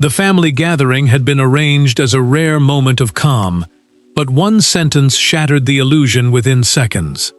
The family gathering had been arranged as a rare moment of calm, but one sentence shattered the illusion within seconds.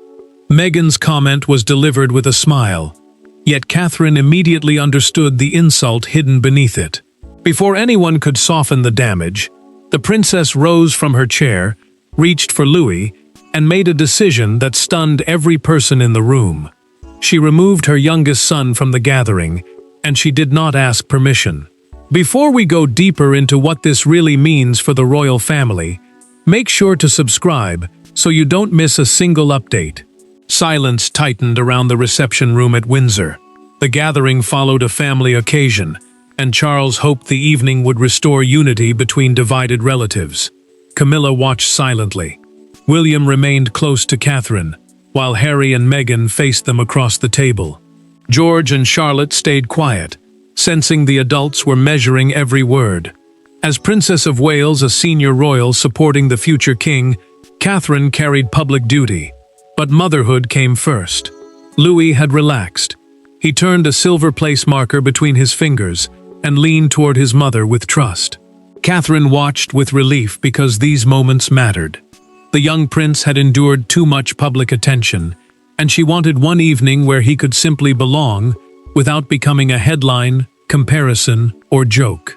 Meghan's comment was delivered with a smile, yet Catherine immediately understood the insult hidden beneath it. Before anyone could soften the damage, the princess rose from her chair, reached for Louis, and made a decision that stunned every person in the room. She removed her youngest son from the gathering, and she did not ask permission. Before we go deeper into what this really means for the royal family, make sure to subscribe so you don't miss a single update. Silence tightened around the reception room at Windsor. The gathering followed a family occasion, and Charles hoped the evening would restore unity between divided relatives. Camilla watched silently. William remained close to Catherine, while Harry and Meghan faced them across the table. George and Charlotte stayed quiet, sensing the adults were measuring every word. As Princess of Wales, a senior royal supporting the future king, Catherine carried public duty. But motherhood came first. Louis had relaxed. He turned a silver place marker between his fingers and leaned toward his mother with trust. Catherine watched with relief because these moments mattered. The young prince had endured too much public attention, and she wanted one evening where he could simply belong without becoming a headline, comparison, or joke.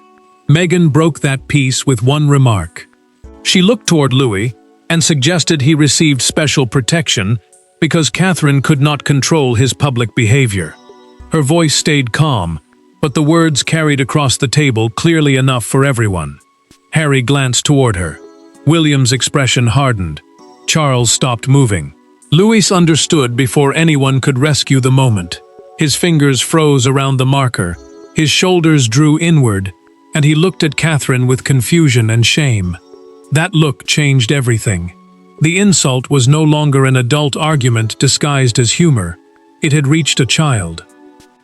Meghan broke that peace with one remark. She looked toward Louis and suggested he received special protection because Catherine could not control his public behavior. Her voice stayed calm, but the words carried across the table clearly enough for everyone. Harry glanced toward her. William's expression hardened. Charles stopped moving. Louis understood before anyone could rescue the moment. His fingers froze around the marker, his shoulders drew inward, and he looked at Catherine with confusion and shame. That look changed everything. The insult was no longer an adult argument disguised as humor. It had reached a child.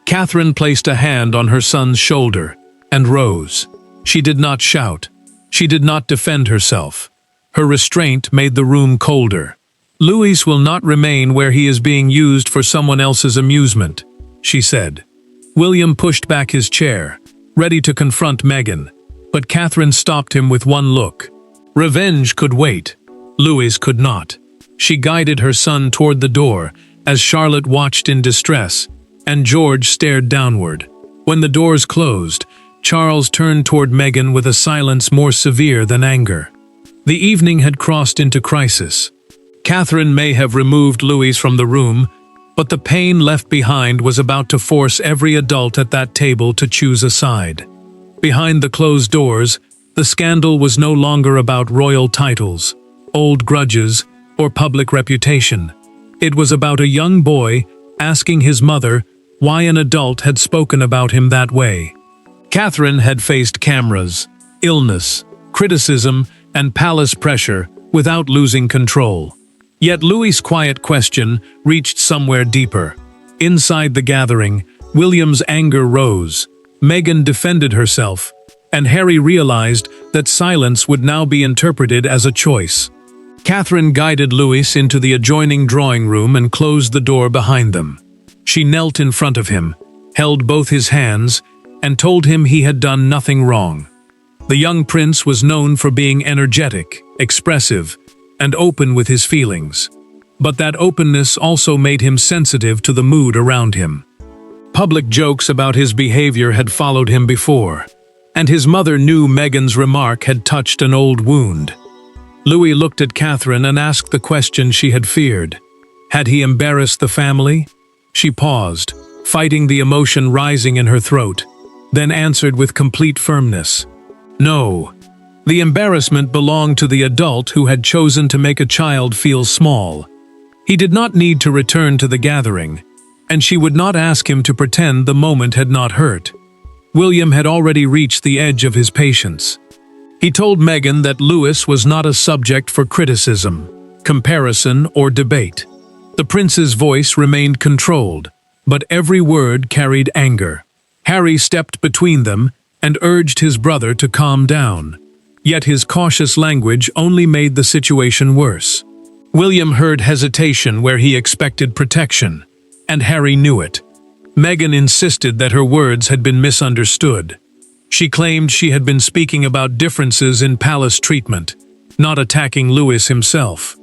Catherine placed a hand on her son's shoulder and rose. She did not shout. She did not defend herself. Her restraint made the room colder. "Louis will not remain where he is being used for someone else's amusement," she said. William pushed back his chair, ready to confront Meghan, but Catherine stopped him with one look. Revenge could wait. Louis could not. She guided her son toward the door as Charlotte watched in distress, and George stared downward. When the doors closed, Charles turned toward Meghan with a silence more severe than anger. The evening had crossed into crisis. Catherine may have removed Louis from the room, but the pain left behind was about to force every adult at that table to choose a side. Behind the closed doors, the scandal was no longer about royal titles, old grudges, or public reputation. It was about a young boy asking his mother why an adult had spoken about him that way. Catherine had faced cameras, illness, criticism, and palace pressure without losing control. Yet Louis' quiet question reached somewhere deeper. Inside the gathering, William's anger rose. Meghan defended herself, and Harry realized that silence would now be interpreted as a choice. Catherine guided Louis into the adjoining drawing room and closed the door behind them. She knelt in front of him, held both his hands, and told him he had done nothing wrong. The young prince was known for being energetic, expressive, and open with his feelings. But that openness also made him sensitive to the mood around him. Public jokes about his behavior had followed him before, and his mother knew Meghan's remark had touched an old wound. Louis looked at Catherine and asked the question she had feared. Had he embarrassed the family? She paused, fighting the emotion rising in her throat, then answered with complete firmness. No. The embarrassment belonged to the adult who had chosen to make a child feel small. He did not need to return to the gathering, and she would not ask him to pretend the moment had not hurt. William had already reached the edge of his patience. He told Meghan that Louis was not a subject for criticism, comparison, or debate. The prince's voice remained controlled, but every word carried anger. Harry stepped between them and urged his brother to calm down. Yet his cautious language only made the situation worse. William heard hesitation where he expected protection, and Harry knew it. Meghan insisted that her words had been misunderstood. She claimed she had been speaking about differences in palace treatment, not attacking Louis himself.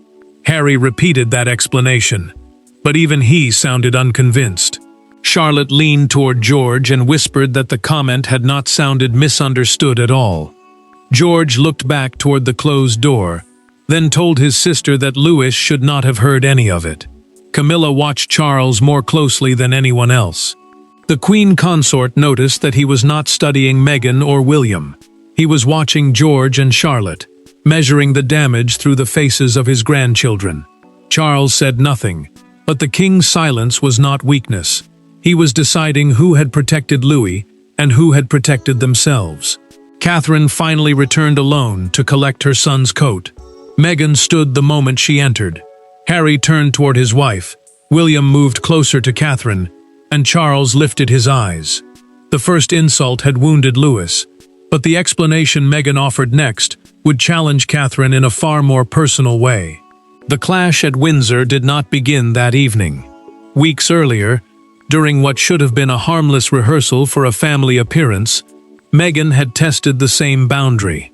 Harry repeated that explanation, but even he sounded unconvinced. Charlotte leaned toward George and whispered that the comment had not sounded misunderstood at all. George looked back toward the closed door, then told his sister that Louis should not have heard any of it. Camilla watched Charles more closely than anyone else. The Queen Consort noticed that he was not studying Meghan or William. He was watching George and Charlotte, measuring the damage through the faces of his grandchildren. Charles said nothing, but the king's silence was not weakness. He was deciding who had protected Louis and who had protected themselves. Catherine finally returned alone to collect her son's coat. Meghan stood the moment she entered. Harry turned toward his wife. William moved closer to Catherine, and Charles lifted his eyes. The first insult had wounded Louis, but the explanation Meghan offered next would challenge Catherine in a far more personal way. The clash at Windsor did not begin that evening. Weeks earlier, during what should have been a harmless rehearsal for a family appearance, Meghan had tested the same boundary.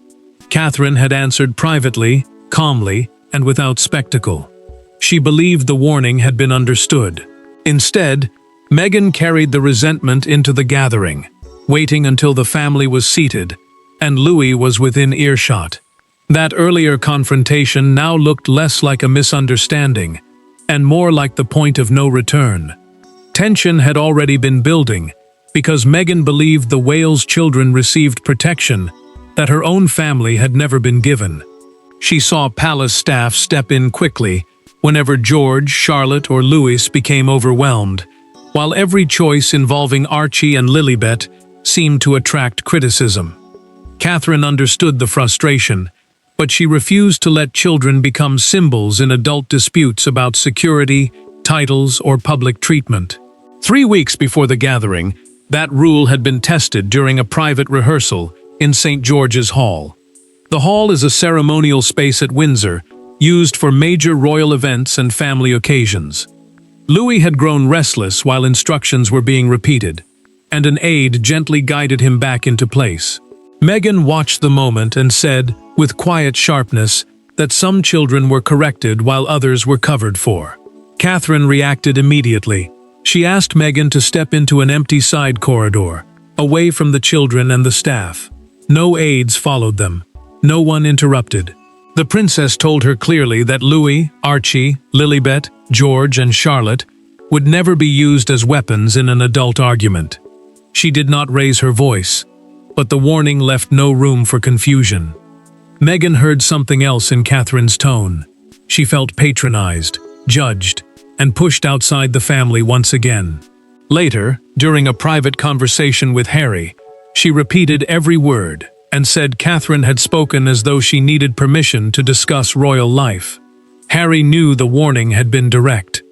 Catherine had answered privately, calmly, and without spectacle. She believed the warning had been understood. Instead, Meghan carried the resentment into the gathering, waiting until the family was seated and Louis was within earshot. That earlier confrontation now looked less like a misunderstanding and more like the point of no return. Tension had already been building because Meghan believed the Wales children received protection that her own family had never been given. She saw palace staff step in quickly whenever George, Charlotte, or Louis became overwhelmed, while every choice involving Archie and Lilibet seemed to attract criticism. Catherine understood the frustration, but she refused to let children become symbols in adult disputes about security, titles, or public treatment. 3 weeks before the gathering, that rule had been tested during a private rehearsal in St. George's Hall. The hall is a ceremonial space at Windsor, used for major royal events and family occasions. Louis had grown restless while instructions were being repeated, and an aide gently guided him back into place. Meghan watched the moment and said, with quiet sharpness, that some children were corrected while others were covered for. Catherine reacted immediately. She asked Meghan to step into an empty side corridor, away from the children and the staff. No aides followed them. No one interrupted. The princess told her clearly that Louis, Archie, Lilibet, George, and Charlotte would never be used as weapons in an adult argument. She did not raise her voice, but the warning left no room for confusion. Meghan heard something else in Catherine's tone. She felt patronized, judged, and pushed outside the family once again. Later, during a private conversation with Harry, she repeated every word and said Catherine had spoken as though she needed permission to discuss royal life. Harry knew the warning had been direct.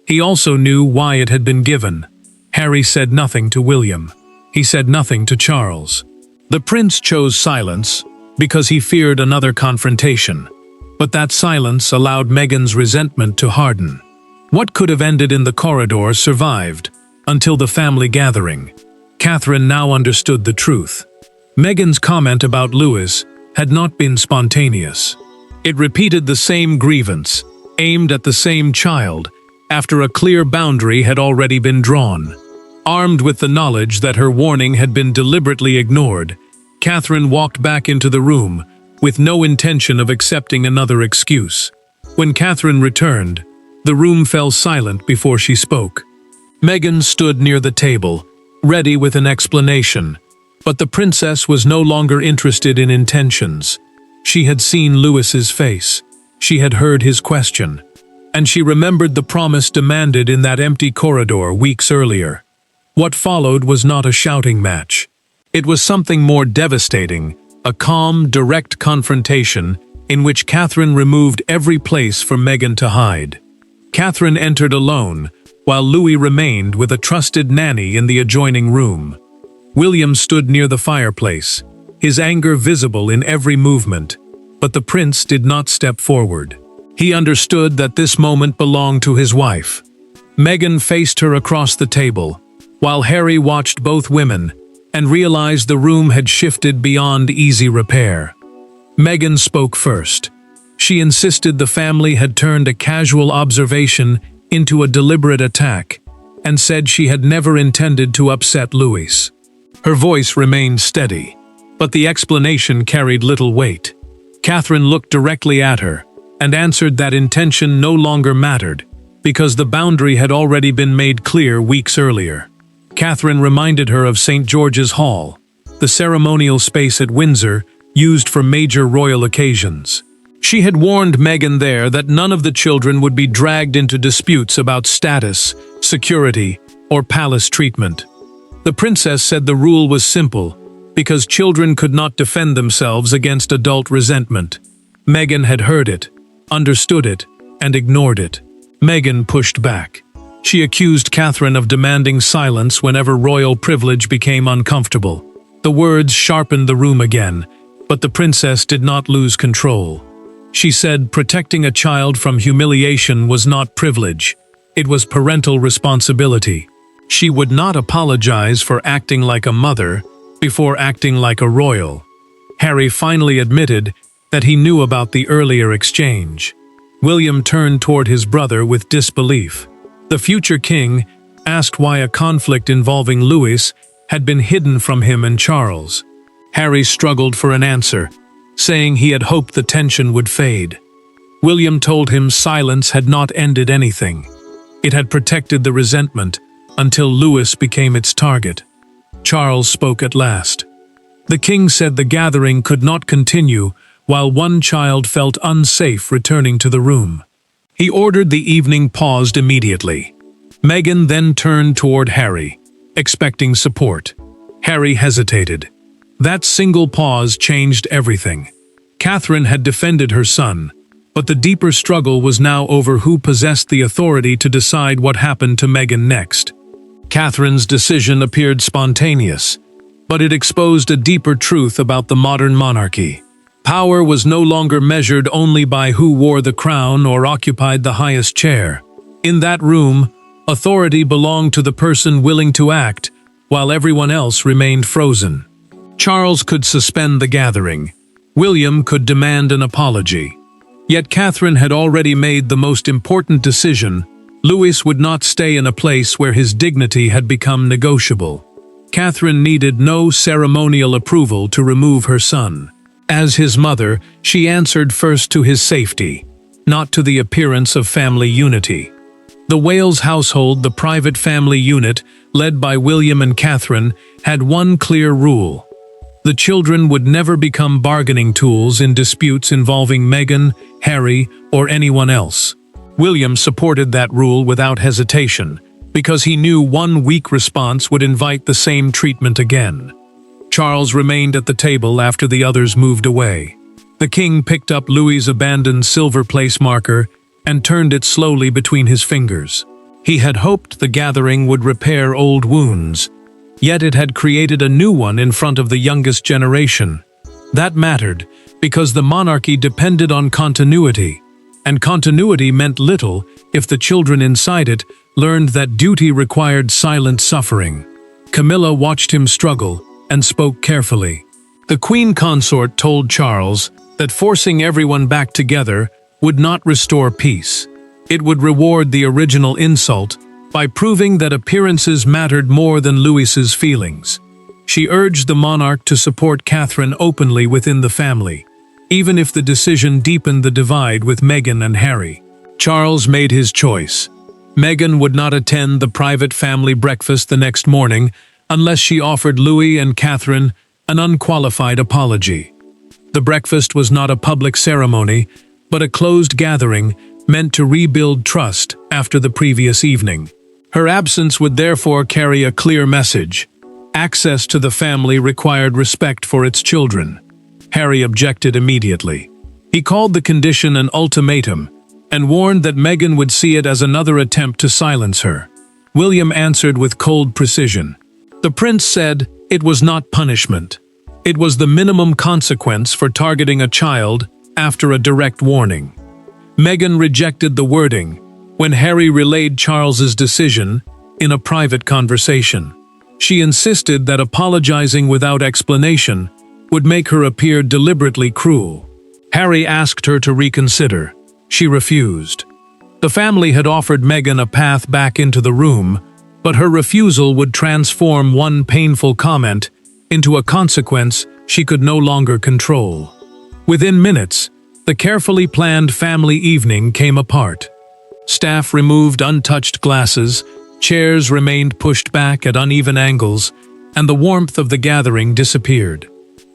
He also knew why it had been given. Harry said nothing to William. He said nothing to Charles. The prince chose silence because he feared another confrontation, but that silence allowed Meghan's resentment to harden. What could have ended in the corridor survived until the family gathering. Catherine now understood the truth. Meghan's comment about Louis had not been spontaneous. It repeated the same grievance, aimed at the same child, after a clear boundary had already been drawn. Armed with the knowledge that her warning had been deliberately ignored, Catherine walked back into the room with no intention of accepting another excuse. When Catherine returned, the room fell silent before she spoke. Meghan stood near the table, ready with an explanation, but the princess was no longer interested in intentions. She had seen Louis's face. She had heard his question, and she remembered the promise demanded in that empty corridor weeks earlier. What followed was not a shouting match. It was something more devastating, a calm, direct confrontation in which Catherine removed every place for Meghan to hide. Catherine entered alone, while Louis remained with a trusted nanny in the adjoining room. William stood near the fireplace, his anger visible in every movement, but the prince did not step forward. He understood that this moment belonged to his wife. Meghan faced her across the table, while Harry watched both women, and realized the room had shifted beyond easy repair. Meghan spoke first. She insisted the family had turned a casual observation into a deliberate attack, and said she had never intended to upset Louis. Her voice remained steady, but the explanation carried little weight. Catherine looked directly at her, and answered that intention no longer mattered, because the boundary had already been made clear weeks earlier. Catherine reminded her of St. George's Hall, the ceremonial space at Windsor used for major royal occasions. She had warned Meghan there that none of the children would be dragged into disputes about status, security, or palace treatment. The princess said the rule was simple, because children could not defend themselves against adult resentment. Meghan had heard it, understood it, and ignored it. Meghan pushed back. She accused Catherine of demanding silence whenever royal privilege became uncomfortable. The words sharpened the room again, but the princess did not lose control. She said protecting a child from humiliation was not privilege, it was parental responsibility. She would not apologize for acting like a mother before acting like a royal. Harry finally admitted that he knew about the earlier exchange. William turned toward his brother with disbelief. The future king asked why a conflict involving Louis had been hidden from him and Charles. Harry struggled for an answer, saying he had hoped the tension would fade. William told him silence had not ended anything. It had protected the resentment until Louis became its target. Charles spoke at last. The king said the gathering could not continue while one child felt unsafe returning to the room. He ordered the evening paused immediately. Meghan then turned toward Harry, expecting support. Harry hesitated. That single pause changed everything. Catherine had defended her son, but the deeper struggle was now over who possessed the authority to decide what happened to Meghan next. Catherine's decision appeared spontaneous, but it exposed a deeper truth about the modern monarchy. Power was no longer measured only by who wore the crown or occupied the highest chair. In that room, authority belonged to the person willing to act, while everyone else remained frozen. Charles could suspend the gathering. William could demand an apology. Yet Catherine had already made the most important decision. Louis would not stay in a place where his dignity had become negotiable. Catherine needed no ceremonial approval to remove her son. As his mother, she answered first to his safety, not to the appearance of family unity. The Wales household, the private family unit, led by William and Catherine, had one clear rule. The children would never become bargaining tools in disputes involving Meghan, Harry, or anyone else. William supported that rule without hesitation, because he knew one weak response would invite the same treatment again. Charles remained at the table after the others moved away. The king picked up Louis's abandoned silver place marker and turned it slowly between his fingers. He had hoped the gathering would repair old wounds, yet it had created a new one in front of the youngest generation. That mattered, because the monarchy depended on continuity, and continuity meant little if the children inside it learned that duty required silent suffering. Camilla watched him struggle and spoke carefully. The Queen Consort told Charles that forcing everyone back together would not restore peace. It would reward the original insult by proving that appearances mattered more than Louis's feelings. She urged the monarch to support Catherine openly within the family, even if the decision deepened the divide with Meghan and Harry. Charles made his choice. Meghan would not attend the private family breakfast the next morning unless she offered Louis and Catherine an unqualified apology. The breakfast was not a public ceremony, but a closed gathering meant to rebuild trust after the previous evening. Her absence would therefore carry a clear message. Access to the family required respect for its children. Harry objected immediately. He called the condition an ultimatum and warned that Meghan would see it as another attempt to silence her. William answered with cold precision. The prince said it was not punishment. It was the minimum consequence for targeting a child after a direct warning. Meghan rejected the wording when Harry relayed Charles's decision in a private conversation. She insisted that apologizing without explanation would make her appear deliberately cruel. Harry asked her to reconsider. She refused. The family had offered Meghan a path back into the room, but her refusal would transform one painful comment into a consequence she could no longer control. Within minutes, the carefully planned family evening came apart. Staff removed untouched glasses, chairs remained pushed back at uneven angles, and the warmth of the gathering disappeared.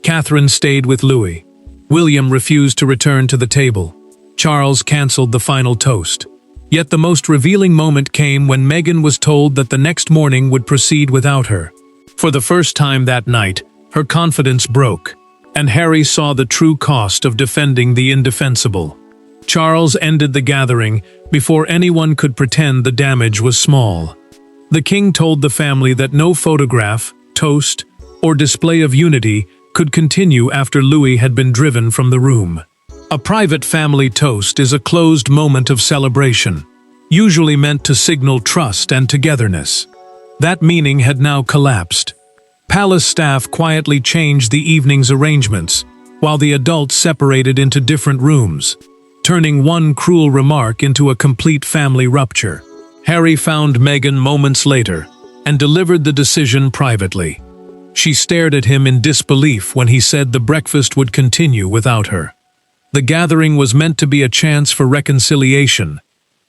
Catherine stayed with Louis. William refused to return to the table. Charles cancelled the final toast. Yet the most revealing moment came when Meghan was told that the next morning would proceed without her. For the first time that night, her confidence broke, and Harry saw the true cost of defending the indefensible. Charles ended the gathering before anyone could pretend the damage was small. The king told the family that no photograph, toast, or display of unity could continue after Louis had been driven from the room. A private family toast is a closed moment of celebration, usually meant to signal trust and togetherness. That meaning had now collapsed. Palace staff quietly changed the evening's arrangements, while the adults separated into different rooms, turning one cruel remark into a complete family rupture. Harry found Meghan moments later and delivered the decision privately. She stared at him in disbelief when he said the breakfast would continue without her. The gathering was meant to be a chance for reconciliation,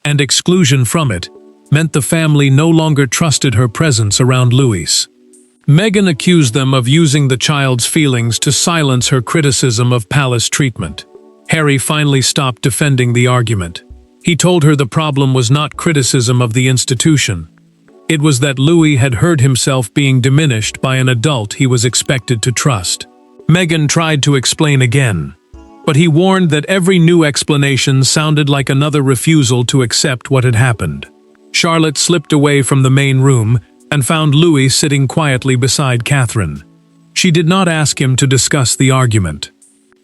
and exclusion from it meant the family no longer trusted her presence around Louis. Meghan accused them of using the child's feelings to silence her criticism of palace treatment. Harry finally stopped defending the argument. He told her the problem was not criticism of the institution. It was that Louis had heard himself being diminished by an adult he was expected to trust. Meghan tried to explain again, but he warned that every new explanation sounded like another refusal to accept what had happened. Charlotte slipped away from the main room and found Louis sitting quietly beside Catherine. She did not ask him to discuss the argument.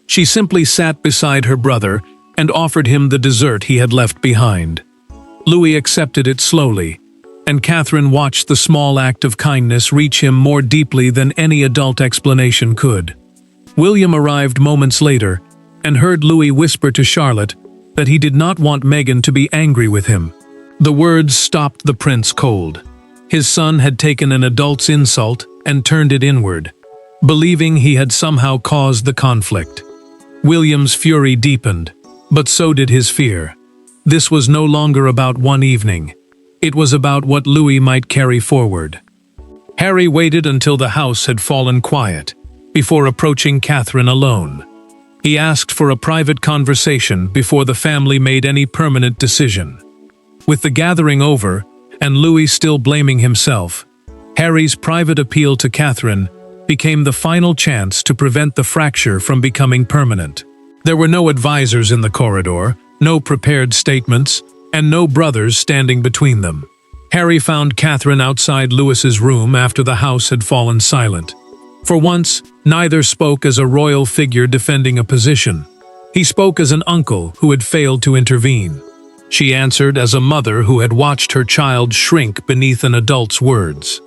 She simply sat beside her brother and offered him the dessert he had left behind. Louis accepted it slowly, and Catherine watched the small act of kindness reach him more deeply than any adult explanation could. William arrived moments later and heard Louis whisper to Charlotte that he did not want Meghan to be angry with him. The words stopped the prince cold. His son had taken an adult's insult and turned it inward, believing he had somehow caused the conflict. William's fury deepened, but so did his fear. This was no longer about one evening. It was about what Louis might carry forward. Harry waited until the house had fallen quiet, before approaching Catherine alone. He asked for a private conversation before the family made any permanent decision. With the gathering over, and Louis still blaming himself, Harry's private appeal to Catherine became the final chance to prevent the fracture from becoming permanent. There were no advisors in the corridor, no prepared statements, and no brothers standing between them. Harry found Catherine outside Louis's room after the house had fallen silent. For once, neither spoke as a royal figure defending a position. He spoke as an uncle who had failed to intervene. She answered as a mother who had watched her child shrink beneath an adult's words.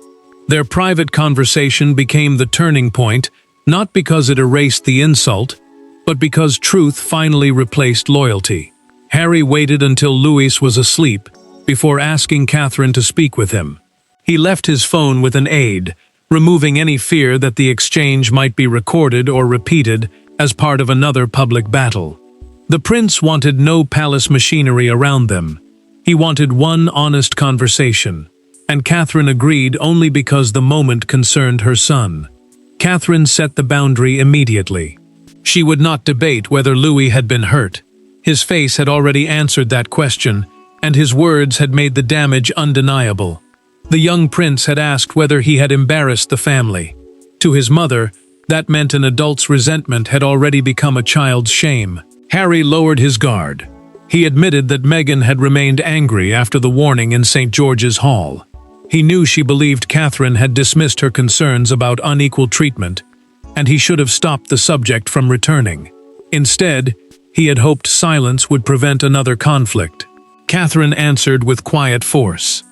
Their private conversation became the turning point, not because it erased the insult, but because truth finally replaced loyalty. Harry waited until Louis was asleep before asking Catherine to speak with him. He left his phone with an aide, removing any fear that the exchange might be recorded or repeated as part of another public battle. The prince wanted no palace machinery around them. He wanted one honest conversation, and Catherine agreed only because the moment concerned her son. Catherine set the boundary immediately. She would not debate whether Louis had been hurt. His face had already answered that question, and his words had made the damage undeniable. The young prince had asked whether he had embarrassed the family. To his mother, that meant an adult's resentment had already become a child's shame. Harry lowered his guard. He admitted that Meghan had remained angry after the warning in St. George's Hall. He knew she believed Catherine had dismissed her concerns about unequal treatment, and he should have stopped the subject from returning. Instead, he had hoped silence would prevent another conflict. Catherine answered with quiet force.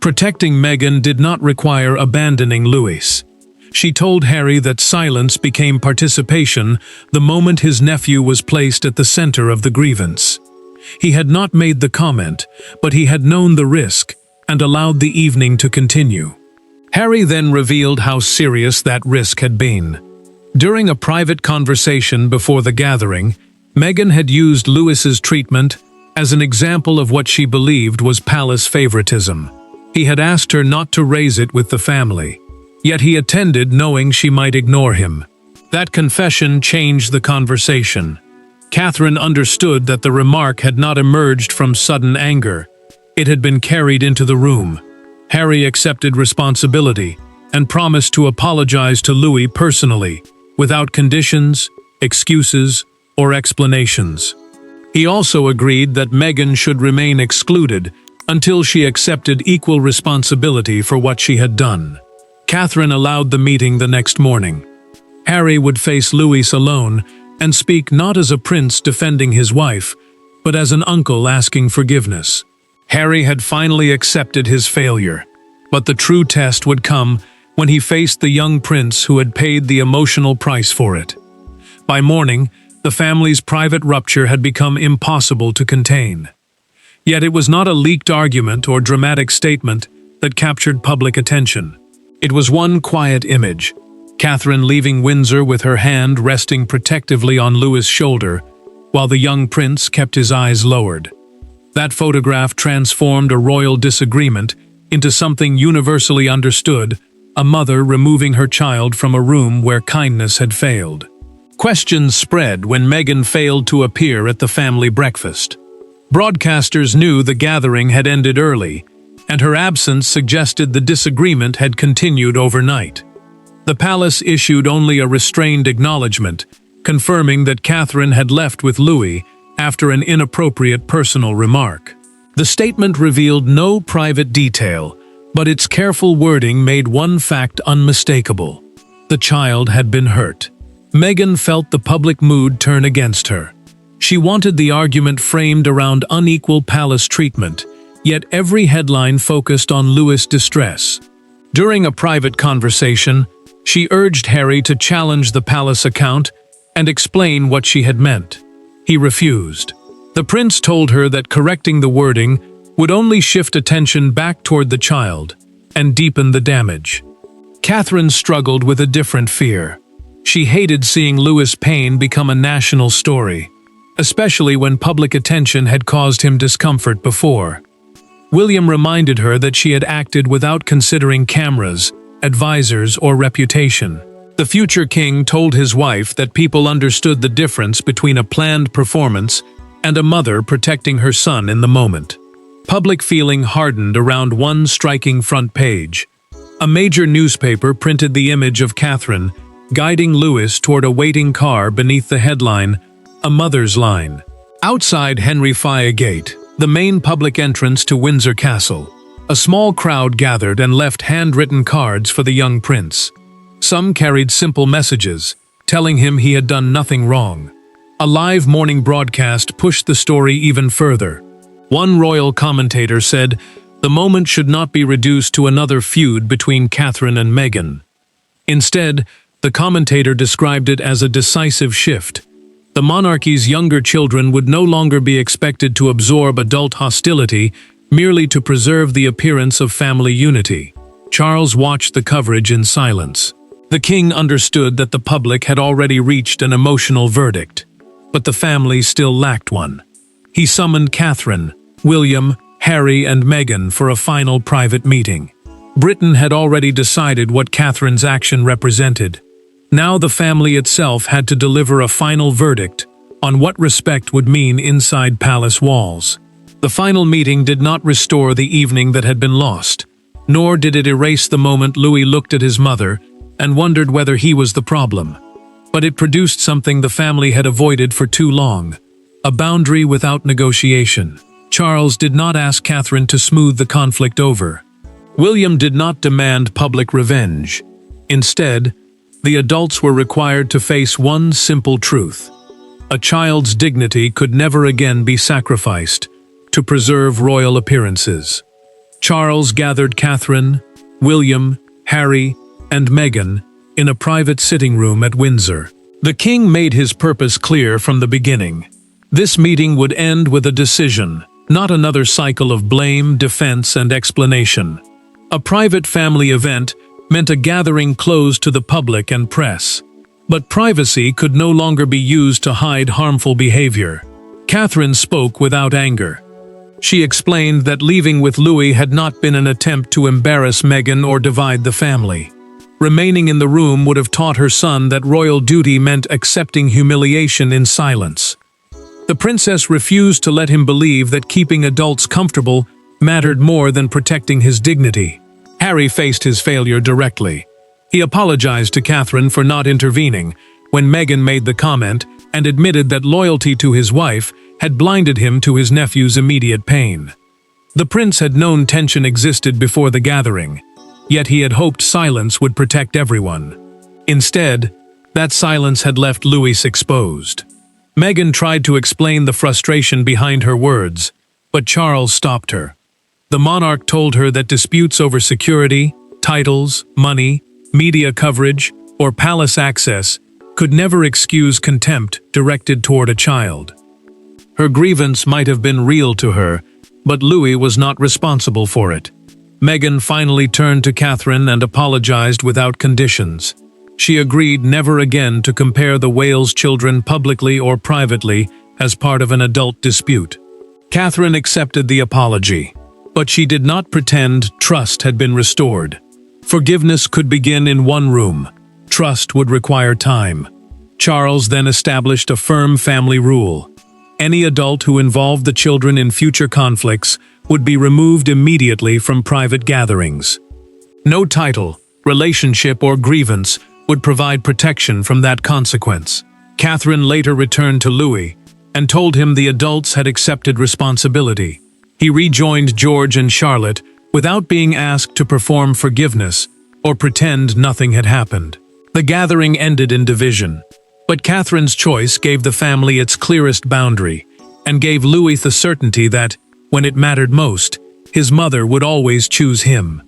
Protecting Meghan did not require abandoning Louis. She told Harry that silence became participation the moment his nephew was placed at the center of the grievance. He had not made the comment, but he had known the risk and allowed the evening to continue. Harry then revealed how serious that risk had been. During a private conversation before the gathering, Meghan had used Louis's treatment as an example of what she believed was palace favoritism. He had asked her not to raise it with the family, yet he attended knowing she might ignore him. That confession changed the conversation. Catherine understood that the remark had not emerged from sudden anger. It had been carried into the room. Harry accepted responsibility and promised to apologize to Louis personally, without conditions, excuses, or explanations. He also agreed that Meghan should remain excluded until she accepted equal responsibility for what she had done. Catherine allowed the meeting the next morning. Harry would face Louis alone and speak not as a prince defending his wife, but as an uncle asking forgiveness. Harry had finally accepted his failure, but the true test would come when he faced the young prince who had paid the emotional price for it. By morning, the family's private rupture had become impossible to contain. Yet it was not a leaked argument or dramatic statement that captured public attention. It was one quiet image, Catherine leaving Windsor with her hand resting protectively on Louis' shoulder, while the young prince kept his eyes lowered. That photograph transformed a royal disagreement into something universally understood, a mother removing her child from a room where kindness had failed. Questions spread when Meghan failed to appear at the family breakfast. Broadcasters knew the gathering had ended early, and her absence suggested the disagreement had continued overnight. The palace issued only a restrained acknowledgement, confirming that Catherine had left with Louis after an inappropriate personal remark. The statement revealed no private detail, but its careful wording made one fact unmistakable. The child had been hurt. Meghan felt the public mood turn against her. She wanted the argument framed around unequal palace treatment, yet every headline focused on Louis' distress. During a private conversation, she urged Harry to challenge the palace account and explain what she had meant. He refused. The prince told her that correcting the wording would only shift attention back toward the child and deepen the damage. Catherine struggled with a different fear. She hated seeing Louis' pain become a national story, especially when public attention had caused him discomfort before. William reminded her that she had acted without considering cameras, advisors, or reputation. The future king told his wife that people understood the difference between a planned performance and a mother protecting her son in the moment. Public feeling hardened around one striking front page. A major newspaper printed the image of Catherine guiding Louis toward a waiting car beneath the headline, "A Mother's Line." Outside Henry Faya Gate, the main public entrance to Windsor Castle, a small crowd gathered and left handwritten cards for the young prince. Some carried simple messages, telling him he had done nothing wrong. A live morning broadcast pushed the story even further. One royal commentator said, "The moment should not be reduced to another feud between Catherine and Meghan." Instead, the commentator described it as a decisive shift. The monarchy's younger children would no longer be expected to absorb adult hostility merely to preserve the appearance of family unity. Charles watched the coverage in silence. The king understood that the public had already reached an emotional verdict, but the family still lacked one. He summoned Catherine, William, Harry, and Meghan for a final private meeting. Britain had already decided what Catherine's action represented. Now the family itself had to deliver a final verdict on what respect would mean inside palace walls. The final meeting did not restore the evening that had been lost, nor did it erase the moment Louis looked at his mother and wondered whether he was the problem. But it produced something the family had avoided for too long, a boundary without negotiation. Charles did not ask Catherine to smooth the conflict over. William did not demand public revenge. Instead, the adults were required to face one simple truth. A child's dignity could never again be sacrificed to preserve royal appearances. Charles gathered Catherine, William, Harry, and Meghan in a private sitting room at Windsor. The king made his purpose clear from the beginning. This meeting would end with a decision, not another cycle of blame, defense, and explanation. A private family event meant a gathering closed to the public and press. But privacy could no longer be used to hide harmful behavior. Catherine spoke without anger. She explained that leaving with Louis had not been an attempt to embarrass Meghan or divide the family. Remaining in the room would have taught her son that royal duty meant accepting humiliation in silence. The princess refused to let him believe that keeping adults comfortable mattered more than protecting his dignity. Harry faced his failure directly. He apologized to Catherine for not intervening when Meghan made the comment and admitted that loyalty to his wife had blinded him to his nephew's immediate pain. The prince had known tension existed before the gathering, yet he had hoped silence would protect everyone. Instead, that silence had left Louis exposed. Meghan tried to explain the frustration behind her words, but Charles stopped her. The monarch told her that disputes over security, titles, money, media coverage, or palace access could never excuse contempt directed toward a child. Her grievance might have been real to her, but Louis was not responsible for it. Meghan finally turned to Catherine and apologized without conditions. She agreed never again to compare the Wales children publicly or privately as part of an adult dispute. Catherine accepted the apology, but she did not pretend trust had been restored. Forgiveness could begin in one room. Trust would require time. Charles then established a firm family rule. Any adult who involved the children in future conflicts would be removed immediately from private gatherings. No title, relationship, or grievance would provide protection from that consequence. Catherine later returned to Louis and told him the adults had accepted responsibility. He rejoined George and Charlotte without being asked to perform forgiveness or pretend nothing had happened. The gathering ended in division, but Catherine's choice gave the family its clearest boundary and gave Louis the certainty that, when it mattered most, his mother would always choose him.